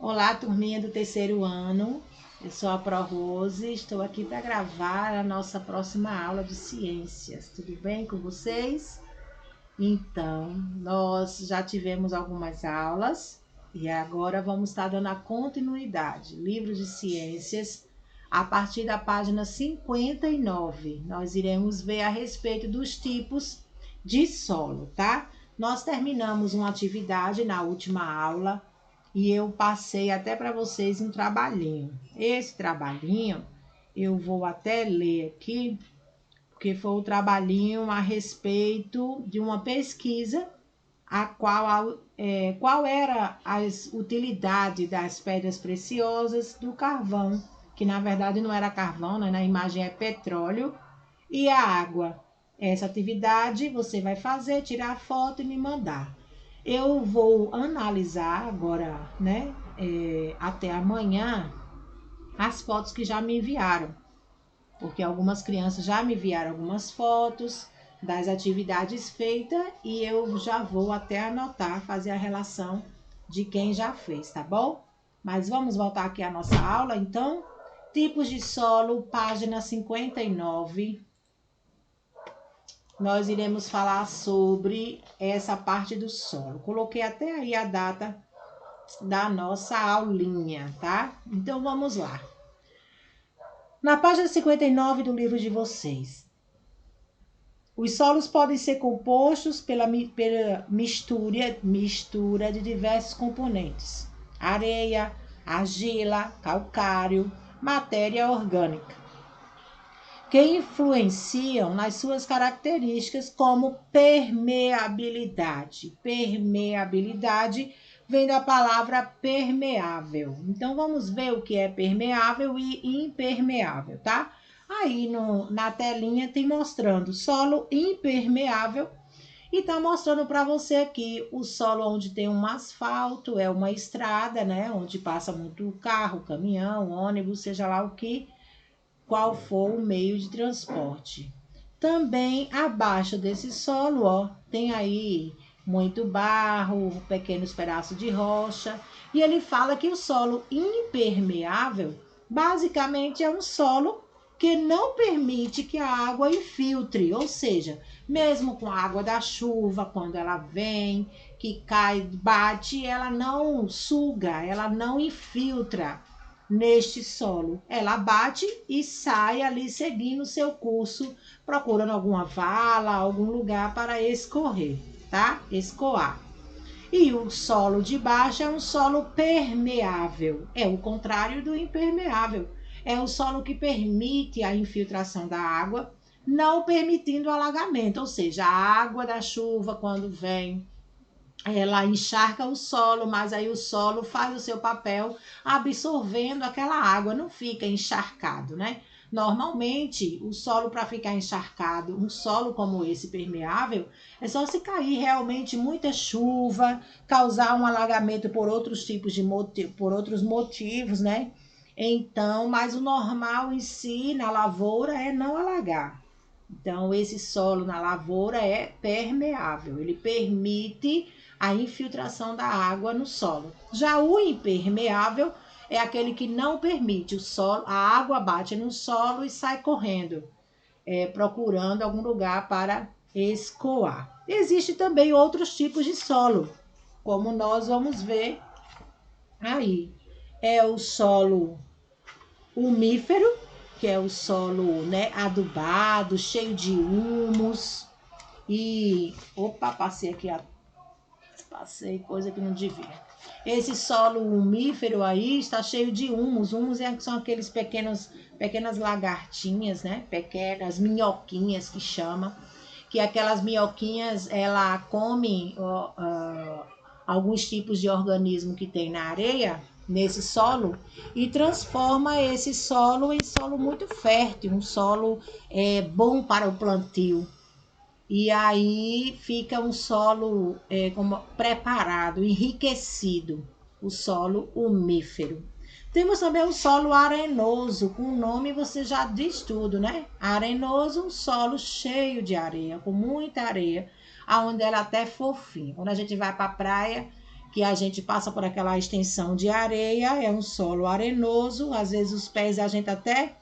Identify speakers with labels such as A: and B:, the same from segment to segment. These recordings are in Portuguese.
A: Olá, turminha do terceiro ano. Eu sou a Pro Rose, estou aqui para gravar a nossa próxima aula de ciências. Tudo bem com vocês? Então, nós já tivemos algumas aulas e agora vamos estar dando a continuidade. Livro de ciências, a partir da página 59. Nós iremos ver a respeito dos tipos de solo, tá? Nós terminamos uma atividade na última aula e eu passei até para vocês um trabalhinho. Esse trabalhinho eu vou até ler aqui, porque foi o trabalhinho a respeito de uma pesquisa a qual era a utilidade das pedras preciosas do carvão, que na verdade não era carvão, né? Na imagem é petróleo, e a água. Essa atividade você vai fazer, tirar foto e me mandar. Eu vou analisar agora, né, até amanhã, as fotos que já me enviaram, porque algumas crianças já me enviaram algumas fotos das atividades feitas e eu já vou até anotar, fazer a relação de quem já fez, tá bom? Mas vamos voltar aqui à nossa aula, então. Tipos de solo, página 59. Nós iremos falar sobre essa parte do solo. Coloquei até aí a data da nossa aulinha, tá? Então vamos lá. Na página 59 do livro de vocês, os solos podem ser compostos pela mistura de diversos componentes: areia, argila, calcário, matéria orgânica, que influenciam nas suas características como permeabilidade. Permeabilidade vem da palavra permeável. Então, vamos ver o que é permeável e impermeável, tá? Aí na telinha tem mostrando solo impermeável e tá mostrando para você aqui o solo onde tem um asfalto, é uma estrada, né? Onde passa muito carro, caminhão, ônibus, seja lá o que, qual for o meio de transporte. Também abaixo desse solo, ó, tem aí muito barro, pequenos pedaços de rocha, e ele fala que o solo impermeável basicamente é um solo que não permite que a água infiltre, ou seja, mesmo com a água da chuva, quando ela vem, que cai, bate, ela não suga, ela não infiltra neste solo. Ela bate e sai ali seguindo seu curso, procurando alguma vala, algum lugar para escorrer, tá? Escoar. E o solo de baixo é um solo permeável, é o contrário do impermeável. É o solo que permite a infiltração da água, não permitindo o alagamento, ou seja, a água da chuva quando vem, ela encharca o solo, mas aí o solo faz o seu papel absorvendo aquela água, não fica encharcado, né? Normalmente, o solo para ficar encharcado, um solo como esse permeável, é só se cair realmente muita chuva, causar um alagamento por outros tipos de por outros motivos, né? Então, mas o normal em si na lavoura é não alagar. Então, esse solo na lavoura é permeável, ele permite a infiltração da água no solo. Já o impermeável é aquele que não permite o solo, a água bate no solo e sai correndo, procurando algum lugar para escoar. Existem também outros tipos de solo, como nós vamos ver aí. É o solo umífero, que é o solo, né, adubado, cheio de humus. E, opa, passei coisa que não devia. Esse solo umífero aí está cheio de humus. Humus são aqueles pequenas lagartinhas, né? Pequenas minhoquinhas que chama. Que aquelas minhoquinhas, ela come alguns tipos de organismo que tem na areia, nesse solo, e transforma esse solo em solo muito fértil, um solo bom para o plantio. E aí fica um solo como preparado, enriquecido, o solo umífero. Temos também o solo arenoso, com o nome você já diz tudo, né? Arenoso, um solo cheio de areia, com muita areia, onde ela até fofinha. Quando a gente vai para a praia, que a gente passa por aquela extensão de areia, é um solo arenoso, às vezes os pés a gente até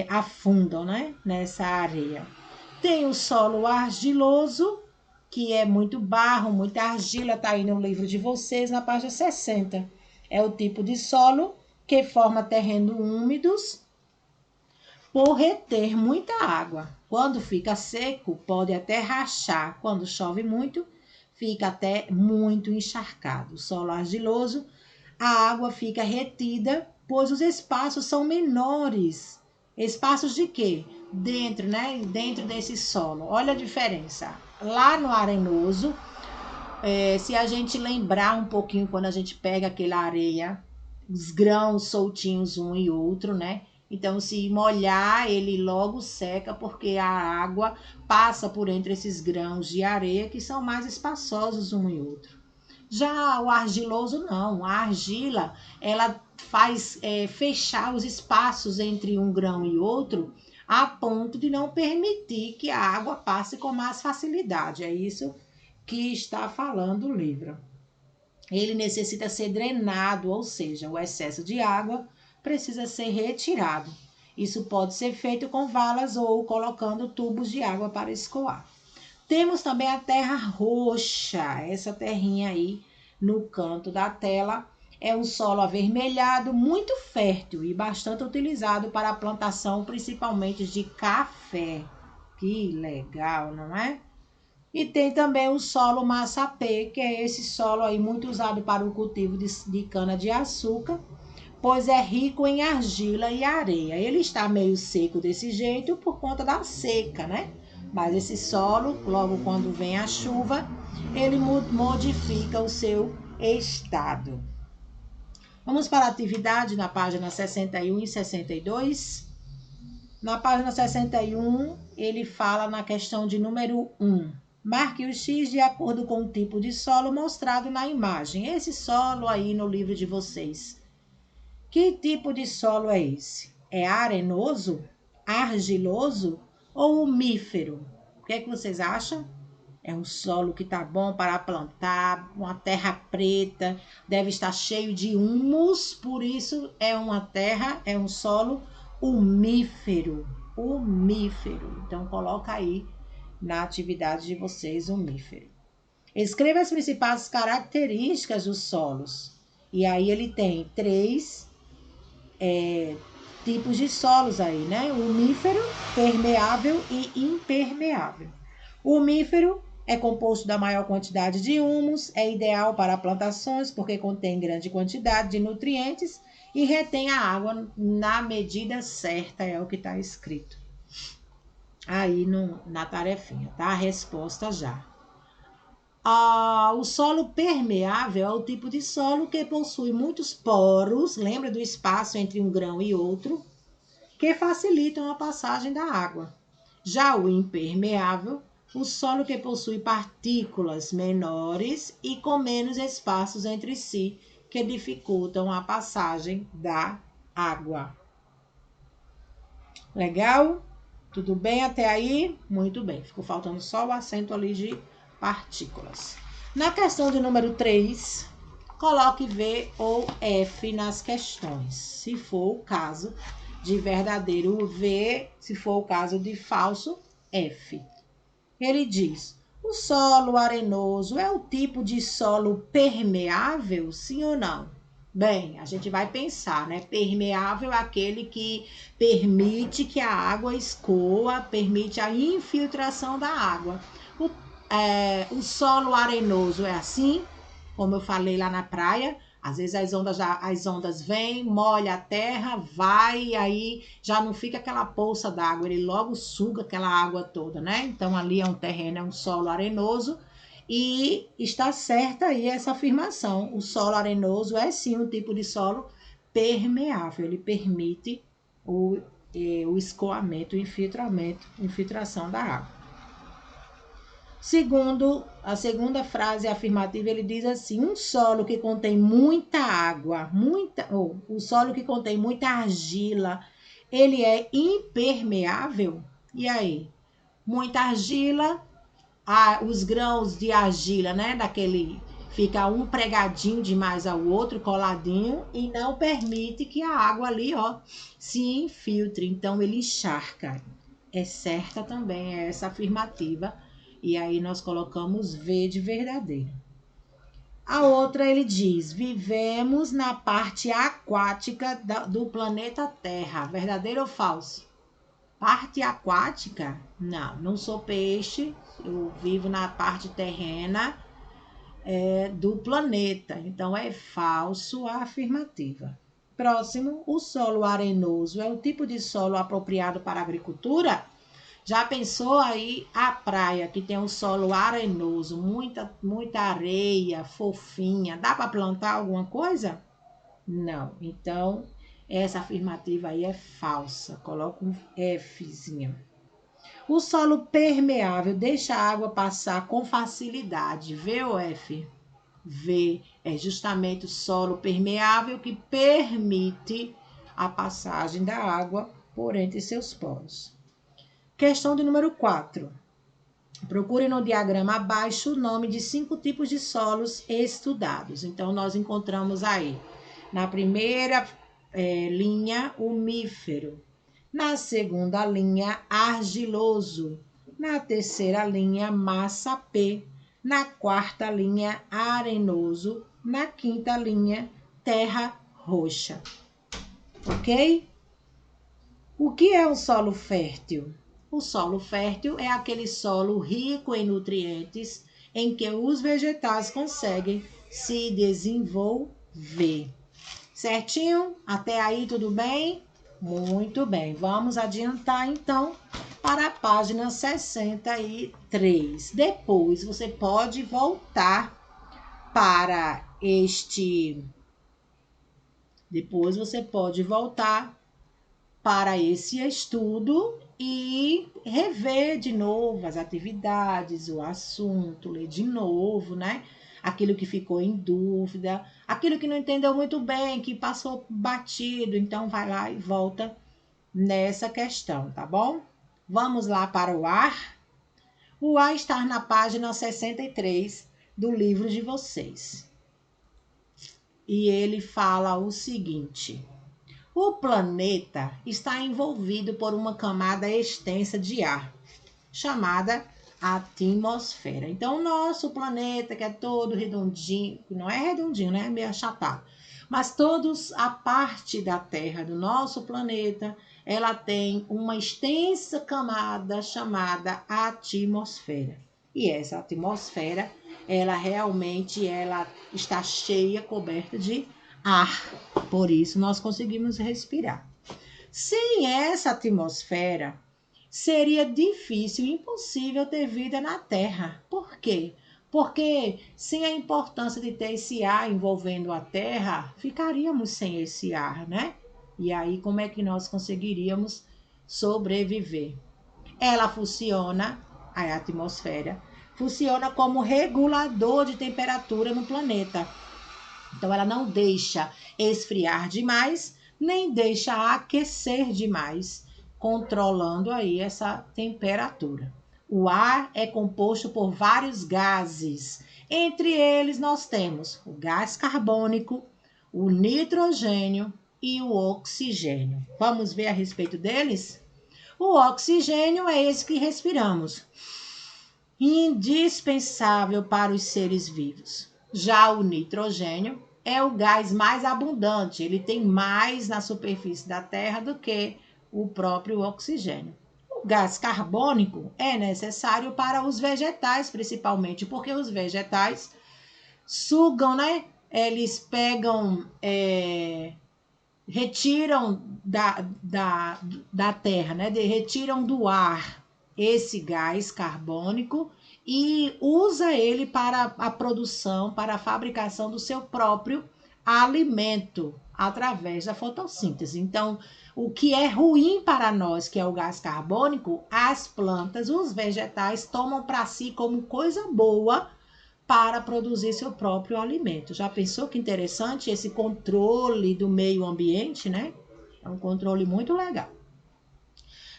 A: afundam, né, nessa areia. Tem o solo argiloso, que é muito barro, muita argila, tá aí no livro de vocês, na página 60. É o tipo de solo que forma terrenos úmidos por reter muita água. Quando fica seco, pode até rachar. Quando chove muito, fica até muito encharcado. O solo argiloso, a água fica retida, pois os espaços são menores. Espaços de quê? Dentro, né? Dentro desse solo. Olha a diferença. Lá no arenoso, se a gente lembrar um pouquinho quando a gente pega aquela areia, os grãos soltinhos um e outro, né? Então, se molhar, ele logo seca, porque a água passa por entre esses grãos de areia, que são mais espaçosos um e outro. Já o argiloso, não. A argila, ela faz fechar os espaços entre um grão e outro, a ponto de não permitir que a água passe com mais facilidade. É isso que está falando o livro. Ele necessita ser drenado, ou seja, o excesso de água precisa ser retirado. Isso pode ser feito com valas ou colocando tubos de água para escoar. Temos também a terra roxa, essa terrinha aí no canto da tela. É um solo avermelhado, muito fértil e bastante utilizado para a plantação, principalmente de café. Que legal, não é? E tem também o solo massapê, que é esse solo aí muito usado para o cultivo de cana-de-açúcar, pois é rico em argila e areia. Ele está meio seco desse jeito por conta da seca, né? Mas esse solo, logo quando vem a chuva, ele modifica o seu estado. Vamos para a atividade na página 61 e 62. Na página 61, ele fala na questão de número 1. Marque o X de acordo com o tipo de solo mostrado na imagem. Esse solo aí no livro de vocês. Que tipo de solo é esse? É arenoso, argiloso ou umífero? O que é que vocês acham? É um solo que tá bom para plantar, uma terra preta, deve estar cheio de humus, por isso é um solo umífero. Umífero. Então coloca aí na atividade de vocês umífero. Escreva as principais características dos solos. E aí ele tem 3 tipos de solos aí, né? Umífero, permeável e impermeável. O umífero é composto da maior quantidade de humus, é ideal para plantações porque contém grande quantidade de nutrientes e retém a água na medida certa, é o que está escrito aí na tarefinha, tá? A resposta já. O solo permeável é o tipo de solo que possui muitos poros, lembra do espaço entre um grão e outro, que facilitam a passagem da água. Já o impermeável, o solo que possui partículas menores e com menos espaços entre si, que dificultam a passagem da água. Legal? Tudo bem até aí? Muito bem. Ficou faltando só o acento ali de partículas. Na questão de número 3, coloque V ou F nas questões. Se for o caso de verdadeiro, V. Se for o caso de falso, F. Ele diz: o solo arenoso é o tipo de solo permeável, sim ou não? Bem, a gente vai pensar, né? Permeável é aquele que permite que a água escoa, permite a infiltração da água. O solo arenoso é assim, como eu falei lá na praia. Às vezes as ondas vêm, molha a terra, vai, e aí já não fica aquela poça d'água, ele logo suga aquela água toda, né? Então ali é um terreno, é um solo arenoso. E está certa aí essa afirmação. O solo arenoso é sim um tipo de solo permeável. Ele permite o escoamento, infiltração da água. A segunda frase afirmativa, ele diz assim: um solo que contém muita água, o solo que contém muita argila, ele é impermeável? E aí? Muita argila, os grãos de argila, né, daquele fica um pregadinho demais ao outro, coladinho, e não permite que a água ali, ó, se infiltre. Então, ele encharca. É certa também essa afirmativa. E aí nós colocamos V de verdadeiro. A outra ele diz: vivemos na parte aquática do planeta Terra. Verdadeiro ou falso? Parte aquática? Não, não sou peixe. Eu vivo na parte terrena do planeta. Então é falso a afirmativa. Próximo, o solo arenoso é o tipo de solo apropriado para a agricultura? Já pensou aí a praia que tem um solo arenoso, muita areia, fofinha, dá para plantar alguma coisa? Não. Então, essa afirmativa aí é falsa. Coloca um Fzinho. O solo permeável deixa a água passar com facilidade. V ou F? V é justamente o solo permeável que permite a passagem da água por entre seus poros. Questão de número 4. Procure no diagrama abaixo o nome de 5 tipos de solos estudados. Então, nós encontramos aí, na primeira linha, umífero. Na segunda linha, argiloso. Na terceira linha, massa P. Na quarta linha, arenoso. Na quinta linha, terra roxa. Ok? O que é um solo fértil? O solo fértil é aquele solo rico em nutrientes em que os vegetais conseguem se desenvolver. Certinho? Até aí tudo bem? Muito bem. Vamos adiantar então para a página 63. Depois você pode voltar para esse estudo e rever de novo as atividades, o assunto, ler de novo, né? Aquilo que ficou em dúvida, aquilo que não entendeu muito bem, que passou batido, então vai lá e volta nessa questão, tá bom? Vamos lá para o ar. O ar está na página 63 do livro de vocês. E ele fala o seguinte: o planeta está envolvido por uma camada extensa de ar, chamada atmosfera. Então, o nosso planeta, que é todo redondinho, não é redondinho, né? É meio achatado. Mas a parte da Terra, do nosso planeta, ela tem uma extensa camada chamada atmosfera. E essa atmosfera, ela está cheia, coberta de ar. Por isso, nós conseguimos respirar. Sem essa atmosfera, seria difícil, impossível ter vida na Terra. Por quê? Porque sem a importância de ter esse ar envolvendo a Terra, ficaríamos sem esse ar, né? E aí, como é que nós conseguiríamos sobreviver? Ela funciona, a atmosfera, funciona como regulador de temperatura no planeta. Então, ela não deixa esfriar demais, nem deixa aquecer demais, controlando aí essa temperatura. O ar é composto por vários gases. Entre eles, nós temos o gás carbônico, o nitrogênio e o oxigênio. Vamos ver a respeito deles? O oxigênio é esse que respiramos, indispensável para os seres vivos. Já o nitrogênio é o gás mais abundante, ele tem mais na superfície da Terra do que o próprio oxigênio. O gás carbônico é necessário para os vegetais, principalmente, porque os vegetais sugam, né? Eles pegam, retiram da terra, né? Retiram do ar esse gás carbônico e usa ele para a produção, para a fabricação do seu próprio alimento através da fotossíntese. Então, o que é ruim para nós, que é o gás carbônico, as plantas, os vegetais tomam para si como coisa boa para produzir seu próprio alimento. Já pensou que interessante esse controle do meio ambiente, né? É um controle muito legal.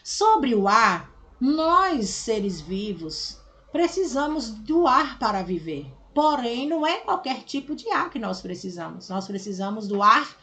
A: Sobre o ar, nós, seres vivos, precisamos do ar para viver. Porém, não é qualquer tipo de ar que nós precisamos. Nós precisamos do ar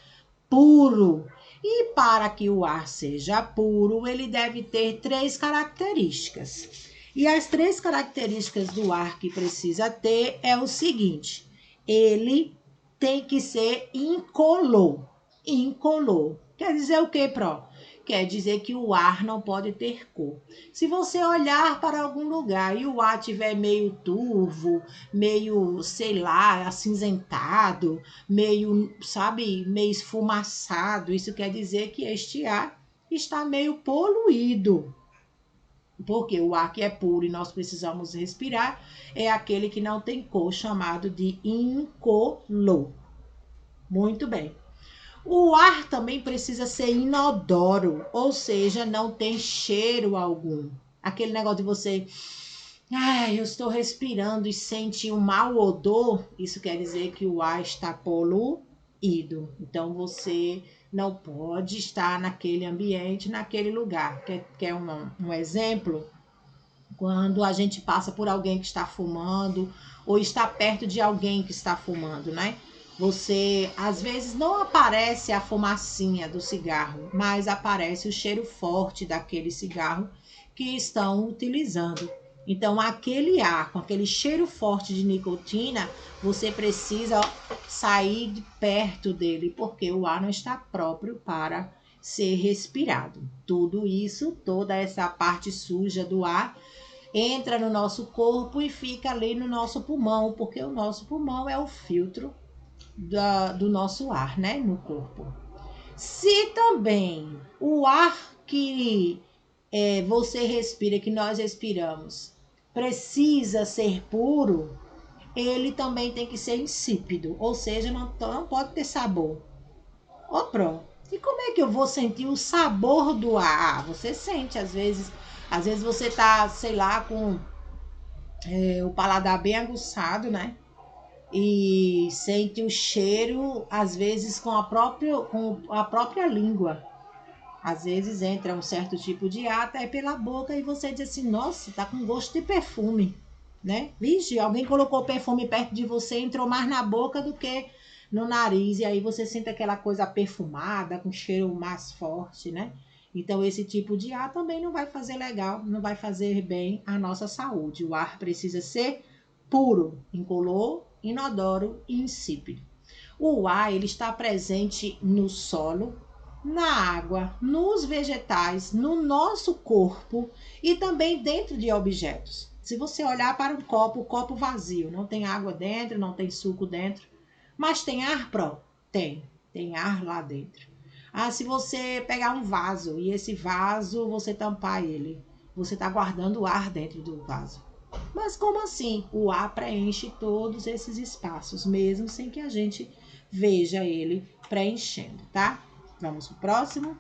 A: puro. E para que o ar seja puro, ele deve ter 3 características. E as 3 características do ar que precisa ter é o seguinte: ele tem que ser incolor. Incolor. Quer dizer o quê, Pro? Quer dizer que o ar não pode ter cor. Se você olhar para algum lugar e o ar estiver meio turvo, meio, sei lá, acinzentado, meio, sabe, meio esfumaçado, isso quer dizer que este ar está meio poluído. Porque o ar que é puro e nós precisamos respirar é aquele que não tem cor, chamado de incolor. Muito bem. O ar também precisa ser inodoro, ou seja, não tem cheiro algum. Aquele negócio de você, eu estou respirando e sente um mau odor, isso quer dizer que o ar está poluído. Então você não pode estar naquele ambiente, naquele lugar. Quer um exemplo? Quando a gente passa por alguém que está fumando ou está perto de alguém que está fumando, né? Você, às vezes, não aparece a fumacinha do cigarro, mas aparece o cheiro forte daquele cigarro que estão utilizando. Então, aquele ar com aquele cheiro forte de nicotina, você precisa sair de perto dele, porque o ar não está próprio para ser respirado. Tudo isso, toda essa parte suja do ar, entra no nosso corpo e fica ali no nosso pulmão, porque o nosso pulmão é o filtro do nosso ar, né, no corpo. Se também o ar que você respira, que nós respiramos, precisa ser puro, ele também tem que ser insípido, ou seja, não pode ter sabor. Ô, Pro, e como é que eu vou sentir o sabor do ar? Ah, você sente, às vezes você tá, sei lá, com o paladar bem aguçado, né? E sente o cheiro, às vezes, com a própria língua. Às vezes entra um certo tipo de ar até pela boca e você diz assim, nossa, tá com gosto de perfume, né? Vixe, alguém colocou perfume perto de você, entrou mais na boca do que no nariz, e aí você sente aquela coisa perfumada, com cheiro mais forte, né? Então esse tipo de ar também não vai fazer legal, não vai fazer bem à nossa saúde. O ar precisa ser puro, incolor, inodoro e insípido. O ar, ele está presente no solo, na água, nos vegetais, no nosso corpo e também dentro de objetos. Se você olhar para um copo, o copo vazio, não tem água dentro, não tem suco dentro, mas tem ar, Pro? Tem ar lá dentro. Ah, se você pegar um vaso e esse vaso você tampar ele, você está guardando o ar dentro do vaso. Mas como assim? O ar preenche todos esses espaços, mesmo sem que a gente veja ele preenchendo, tá? Vamos pro próximo.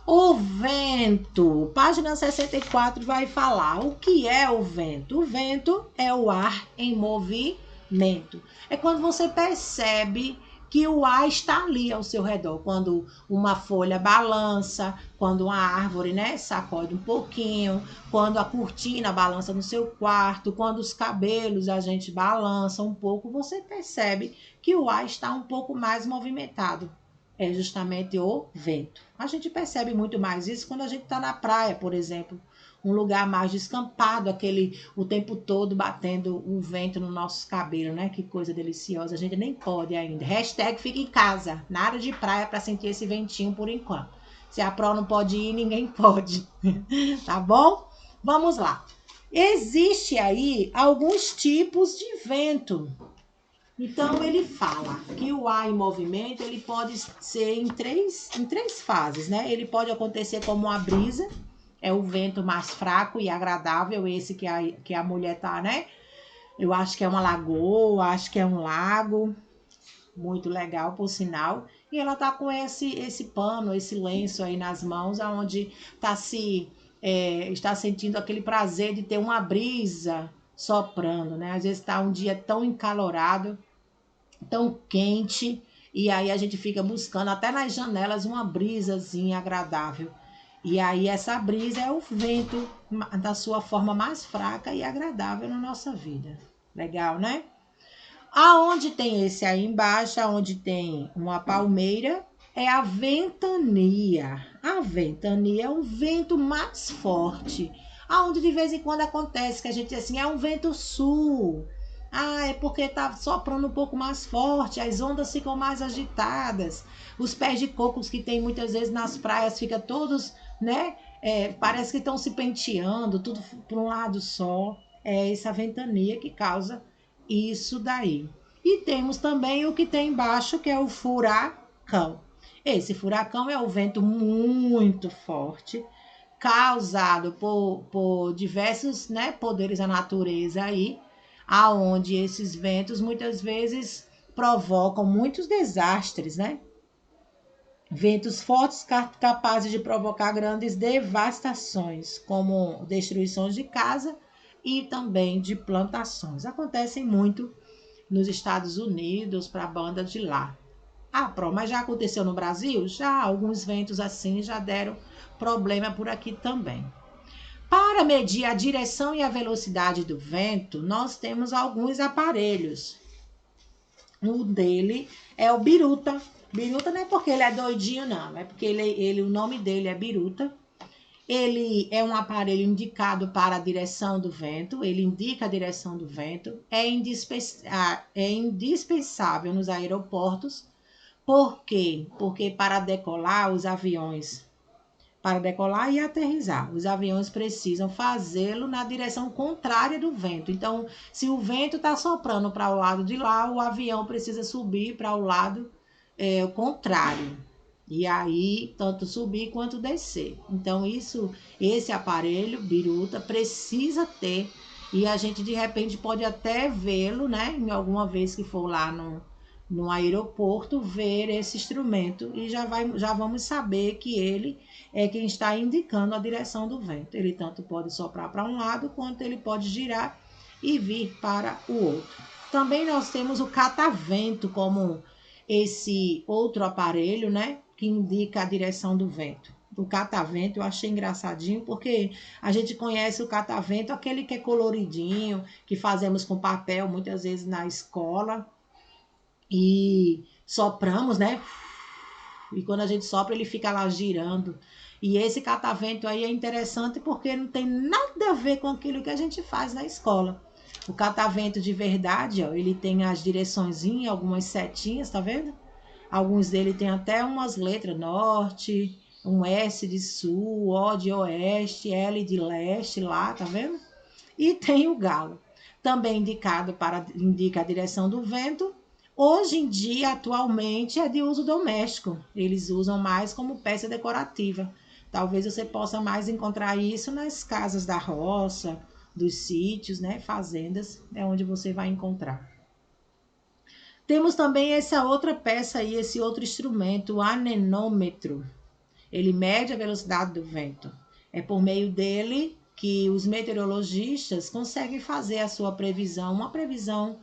A: O vento. Página 64 vai falar o que é o vento. O vento é o ar em movimento. É quando você percebe que o ar está ali ao seu redor. Quando uma folha balança, quando uma árvore, né, sacode um pouquinho, quando a cortina balança no seu quarto, quando os cabelos a gente balança um pouco, você percebe que o ar está um pouco mais movimentado. É justamente o vento. A gente percebe muito mais isso quando a gente está na praia, por exemplo. Um lugar mais descampado, o tempo todo batendo o vento nos nossos cabelos, né? Que coisa deliciosa. A gente nem pode ainda. Hashtag fica em casa, na área de praia, para sentir esse ventinho por enquanto. Se a Pro não pode ir, ninguém pode. Tá bom? Vamos lá. Existe aí alguns tipos de vento. Então, ele fala que o ar em movimento, ele pode ser em três fases, né? Ele pode acontecer como uma brisa, é o vento mais fraco e agradável, esse que a mulher tá, né? Eu acho que é uma lagoa, acho que é um lago, muito legal, por sinal. E ela tá com esse pano, esse lenço aí nas mãos, aonde está sentindo aquele prazer de ter uma brisa soprando, né? Às vezes tá um dia tão encalorado, tão quente, e aí a gente fica buscando até nas janelas uma brisazinha agradável. E aí essa brisa é o vento da sua forma mais fraca e agradável na nossa vida. Legal, né? Aonde tem esse aí embaixo, aonde tem uma palmeira, é a ventania. A ventania é um vento mais forte, aonde de vez em quando acontece que a gente diz assim, é um vento sul. Ah, é porque tá soprando um pouco mais forte, as ondas ficam mais agitadas. Os pés de cocos que tem muitas vezes nas praias ficam todos, né? Parece que estão se penteando, tudo para um lado só. É essa ventania que causa isso daí. E temos também o que tem embaixo, que é o furacão. Esse furacão é o vento muito forte, causado por diversos, né, poderes da natureza aí, aonde esses ventos muitas vezes provocam muitos desastres, né? Ventos fortes capazes de provocar grandes devastações, como destruições de casa e também de plantações. Acontecem muito nos Estados Unidos para a banda de lá. Ah, pronto, mas já aconteceu no Brasil? Já, alguns ventos assim já deram problema por aqui também. Para medir a direção e a velocidade do vento, nós temos alguns aparelhos. Um dele é o biruta. Biruta não é porque ele é doidinho, não. É porque o nome dele é biruta. Ele é um aparelho indicado para a direção do vento, ele indica a direção do vento, é indispensável nos aeroportos. Por quê? Porque para decolar e aterrissar, os aviões precisam fazê-lo na direção contrária do vento. Então, se o vento está soprando para o lado de lá, o avião precisa subir para o lado contrário. E aí, tanto subir quanto descer. Então, esse aparelho, biruta, precisa ter. E a gente, de repente, pode até vê-lo, né? Em alguma vez que for lá no aeroporto, ver esse instrumento. E já vamos saber que ele é quem está indicando a direção do vento. Ele tanto pode soprar para um lado, quanto ele pode girar e vir para o outro. Também nós temos o catavento como esse outro aparelho, né, que indica a direção do vento. O catavento eu achei engraçadinho porque a gente conhece o catavento, aquele que é coloridinho, que fazemos com papel muitas vezes na escola e sopramos, né? E quando a gente sopra, ele fica lá girando. E esse catavento aí é interessante porque não tem nada a ver com aquilo que a gente faz na escola. O catavento de verdade, ó, ele tem as direçõezinhas, algumas setinhas, tá vendo? Alguns dele tem até umas letras, norte, um S de sul, O de oeste, L de leste lá, tá vendo? E tem o galo, também indica a direção do vento. Hoje em dia, atualmente, é de uso doméstico. Eles usam mais como peça decorativa. Talvez você possa mais encontrar isso nas casas da roça, dos sítios, né? Fazendas, é onde você vai encontrar. Temos também essa outra peça aí, esse outro instrumento, o anemômetro. Ele mede a velocidade do vento. É por meio dele que os meteorologistas conseguem fazer a sua previsão, uma previsão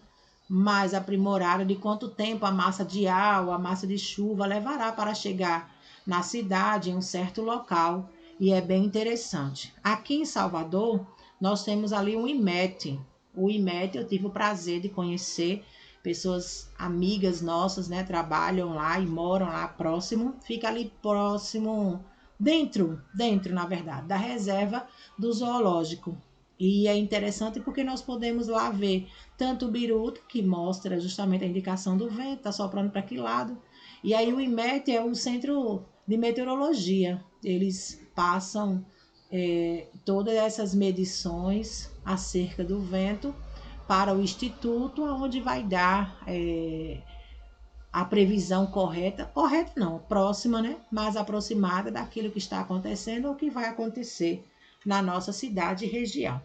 A: mais aprimorada de quanto tempo a massa de ar ou a massa de chuva levará para chegar na cidade, em um certo local. E é bem interessante. Aqui em Salvador, nós temos ali um IMET. O IMET eu tive o prazer de conhecer, pessoas amigas nossas, né, trabalham lá e moram lá próximo, fica ali próximo, dentro, na verdade, da reserva do zoológico. E é interessante porque nós podemos lá ver tanto o biruta, que mostra justamente a indicação do vento, está soprando para que lado, e aí o IMET é o Centro de Meteorologia. Eles passam todas essas medições acerca do vento para o Instituto, onde vai dar a previsão correta não, próxima, né? Mais aproximada daquilo que está acontecendo ou que vai acontecer na nossa cidade e região.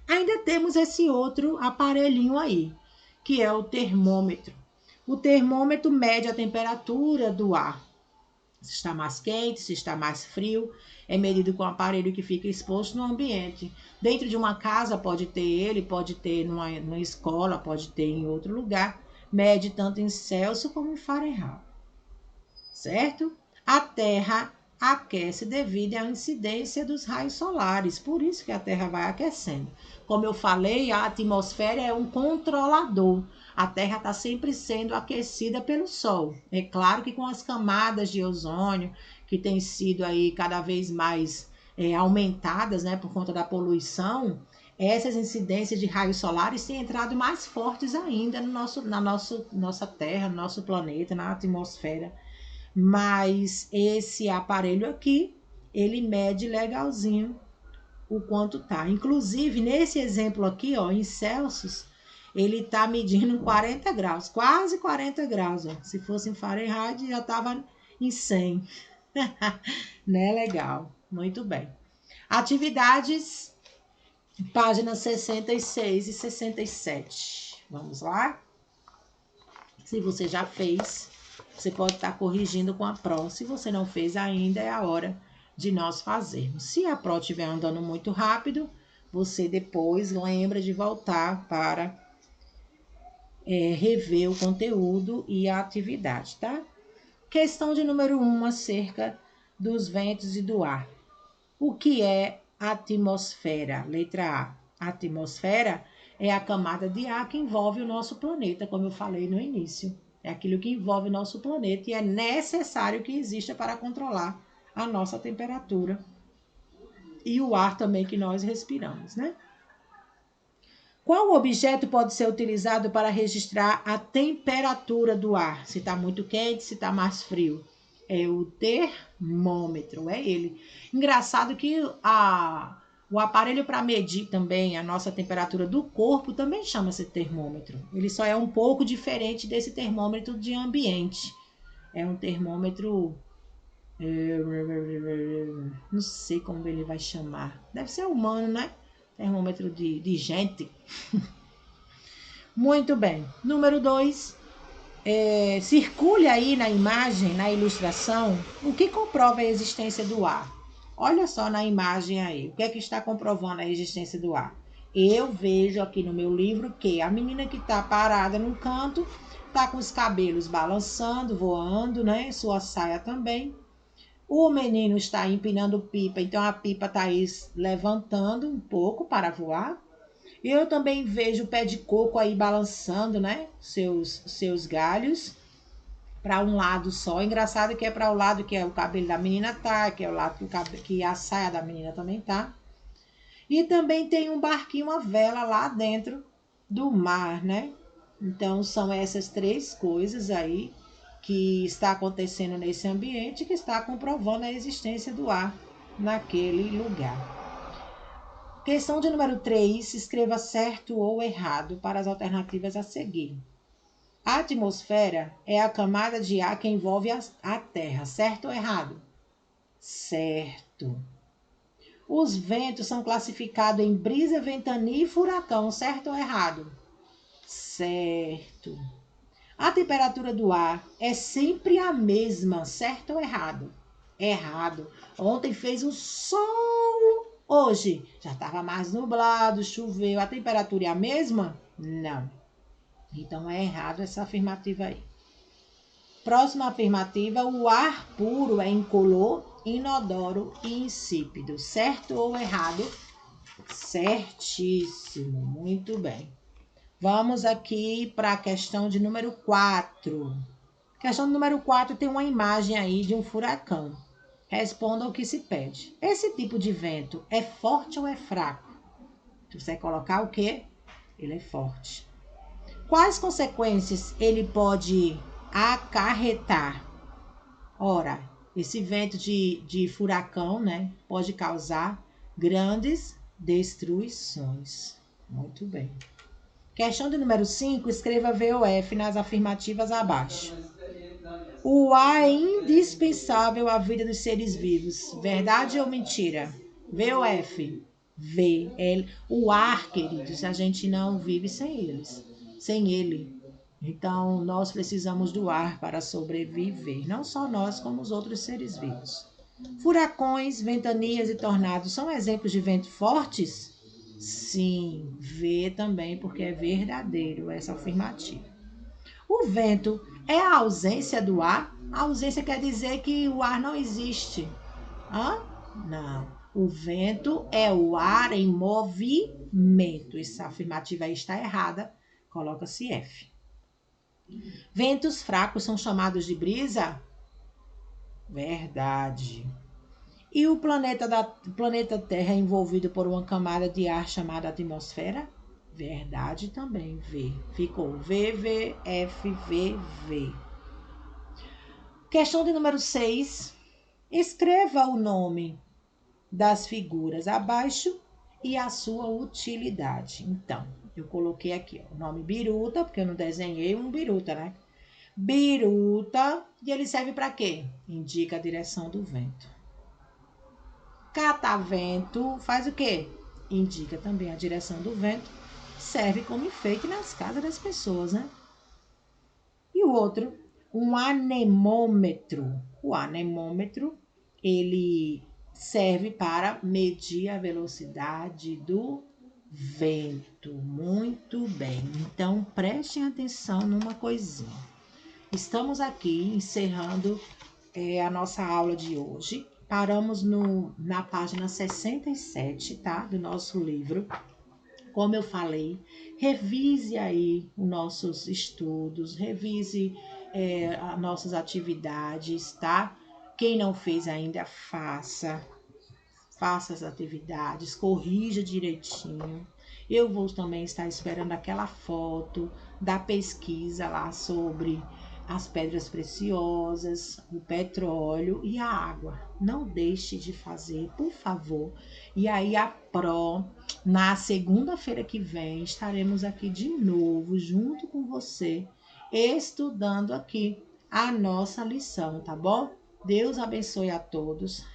A: Ainda temos esse outro aparelhinho aí, que é o termômetro. O termômetro mede a temperatura do ar. Se está mais quente, se está mais frio, é medido com o aparelho que fica exposto no ambiente. Dentro de uma casa pode ter ele, pode ter numa escola, pode ter em outro lugar. Mede tanto em Celsius como em Fahrenheit, certo? A Terra aquece devido à incidência dos raios solares. Por isso que a Terra vai aquecendo. Como eu falei, a atmosfera é um controlador. A Terra está sempre sendo aquecida pelo Sol. É claro que com as camadas de ozônio, que têm sido aí cada vez mais aumentadas, né, por conta da poluição, essas incidências de raios solares têm entrado mais fortes ainda no nossa Terra, no nosso planeta, na atmosfera. Mas esse aparelho aqui, ele mede legalzinho o quanto tá. Inclusive, nesse exemplo aqui, ó, em Celsius, ele tá medindo 40 graus, quase 40 graus, ó. Se fosse em Fahrenheit, já tava em 100. Né? Legal. Muito bem. Atividades, páginas 66 e 67. Vamos lá? Se você já fez, você pode estar corrigindo com a pró. Se você não fez ainda, é a hora de nós fazermos. Se a pró estiver andando muito rápido, você depois lembra de voltar para rever o conteúdo e a atividade, tá? Questão de número 1, acerca dos ventos e do ar. O que é atmosfera? Letra A. A atmosfera é a camada de ar que envolve o nosso planeta, como eu falei no início. É aquilo que envolve o nosso planeta e é necessário que exista para controlar a nossa temperatura e o ar também que nós respiramos, né? Qual objeto pode ser utilizado para registrar a temperatura do ar? Se está muito quente, se está mais frio. É o termômetro, é ele. Engraçado que o aparelho para medir também a nossa temperatura do corpo também chama-se termômetro. Ele só é um pouco diferente desse termômetro de ambiente. É um termômetro... não sei como ele vai chamar. Deve ser humano, né? Termômetro de gente. Muito bem. Número 2. Circule aí na imagem, na ilustração, o que comprova a existência do ar. Olha só na imagem aí. O que é que está comprovando a existência do ar? Eu vejo aqui no meu livro que a menina que está parada num canto está com os cabelos balançando, voando, né? Sua saia também. O menino está empinando pipa, então a pipa está aí levantando um pouco para voar. Eu também vejo o pé de coco aí balançando, né? Seus galhos para um lado só. Engraçado que é para o lado que é o cabelo da menina tá, que é o lado que a saia da menina também tá. E também tem um barquinho, uma vela lá dentro do mar, né? Então são essas três coisas aí que está acontecendo nesse ambiente que está comprovando a existência do ar naquele lugar. Questão de número 3, escreva certo ou errado para as alternativas a seguir. A atmosfera é a camada de ar que envolve a Terra, certo ou errado? Certo. Os ventos são classificados em brisa, ventania e furacão, certo ou errado? Certo. A temperatura do ar é sempre a mesma, certo ou errado? Errado. Ontem fez um sol, hoje já estava mais nublado, choveu. A temperatura é a mesma? Não. Então é errado essa afirmativa aí. Próxima afirmativa, o ar puro é incolor, inodoro e insípido. Certo ou errado? Certíssimo. Muito bem. Vamos aqui para a questão de número 4. Questão número 4 tem uma imagem aí de um furacão. Responda o que se pede. Esse tipo de vento é forte ou é fraco? Você vai colocar o quê? Ele é forte. Quais consequências ele pode acarretar? Ora, esse vento de furacão, né, pode causar grandes destruições. Muito bem. Questão de número 5, escreva VOF nas afirmativas abaixo. O ar é indispensável à vida dos seres vivos. Verdade ou mentira? VOF. V. O ar, queridos, a gente não vive sem ele. Então, nós precisamos do ar para sobreviver. Não só nós, como os outros seres vivos. Furacões, ventanias e tornados são exemplos de ventos fortes? Sim, V também, porque é verdadeiro essa afirmativa. O vento é a ausência do ar? A ausência quer dizer que o ar não existe. Hã? Não. O vento é o ar em movimento. Essa afirmativa aí está errada. Coloca-se F. Ventos fracos são chamados de brisa? Verdade. E o planeta Terra é envolvido por uma camada de ar chamada atmosfera? Verdade também, V. Ficou V, V, F, V, V. Questão de número 6. Escreva o nome das figuras abaixo e a sua utilidade. Então, eu coloquei aqui ó, o nome biruta, porque eu não desenhei um biruta, né? Biruta, e ele serve para quê? Indica a direção do vento. Catavento faz o quê? Indica também a direção do vento. Serve como enfeite nas casas das pessoas, né? E o outro, um anemômetro. O anemômetro, ele serve para medir a velocidade do vento. Muito bem. Então, prestem atenção numa coisinha. Estamos aqui encerrando a nossa aula de hoje. Paramos na página 67, tá? Do nosso livro. Como eu falei, revise aí os nossos estudos, revise as nossas atividades, tá? Quem não fez ainda, faça as atividades, corrija direitinho. Eu vou também estar esperando aquela foto da pesquisa lá sobre as pedras preciosas, o petróleo e a água. Não deixe de fazer, por favor. E aí a na segunda-feira que vem, estaremos aqui de novo, junto com você, estudando aqui a nossa lição, tá bom? Deus abençoe a todos.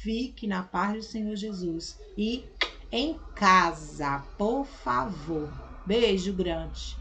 A: Fique na paz do Senhor Jesus e em casa, por favor. Beijo grande.